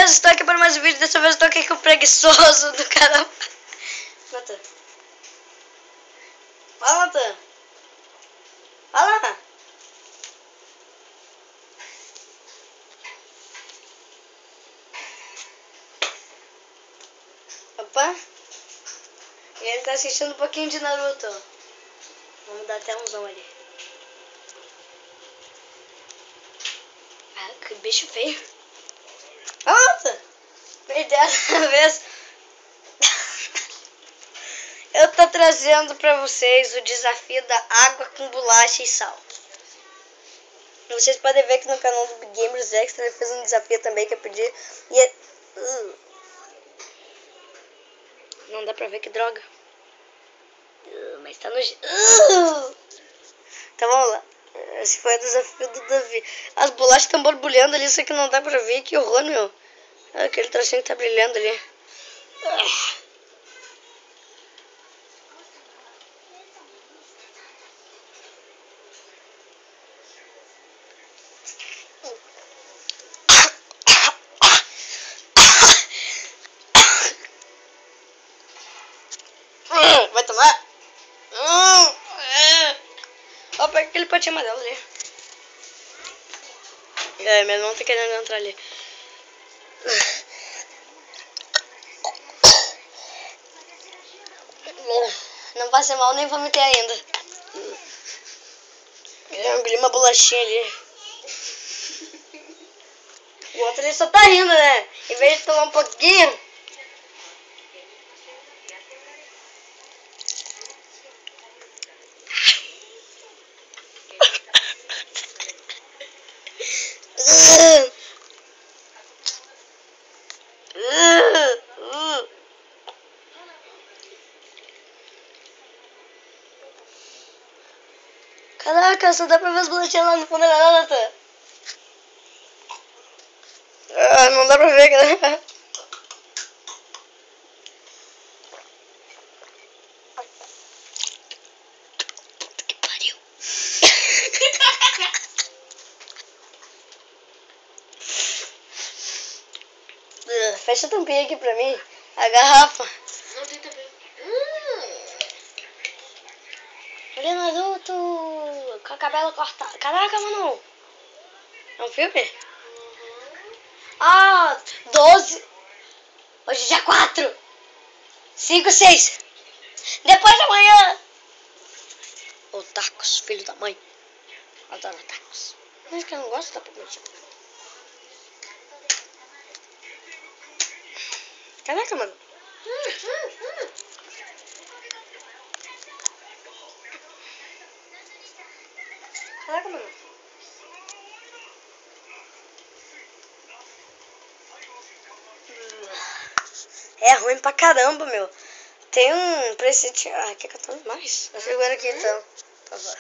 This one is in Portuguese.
beleza, estou aqui para mais um vídeo. Dessa vez estou aqui com o preguiçoso do canal. Natan. Fala, Natan. Fala. Opa. E ele tá assistindo um pouquinho de Naruto. Vamos dar até um zoom ali. Ah, que bicho feio. Natan. Perdeu vez. Eu tô trazendo pra vocês o desafio da água com bolacha e sal. Vocês podem ver que no canal do Gamers Extra ele fez um desafio também que eu pedi. E é... Não dá pra ver, que droga. Mas tá no... Então vamos lá. Esse foi o desafio do Davi. As bolachas estão borbulhando ali, isso aqui não dá pra ver. Que horror, meu. Aquele trocinho que tá brilhando ali. Vai tomar? Ó, pega aquele potinho amarelo ali. É, minha mão tá querendo entrar ali. Não passei mal, nem vomitei ainda. Eu engoli uma bolachinha ali. O outro ali só tá rindo, né? Em vez de tomar um pouquinho. Caraca, só dá pra ver as bolachinhas lá no fundo da lata. Ah, não dá pra ver, cara. Que pariu. Fecha a tampinha aqui pra mim. A garrafa. Não tem também. Olha, Naruto com a cabelo cortada. Caraca, mano. É um filme? Ah, 12. Hoje é dia 4. 5, 6. Depois de amanhã. Otakus, filho da mãe. Adoro otakus. Mas que eu não gosto da prometido. Caraca, mano. Caraca, mano. É ruim pra caramba, meu. Tem um precinho. Ah, quer que eu tome mais? Eu seguro aqui então. Por favor.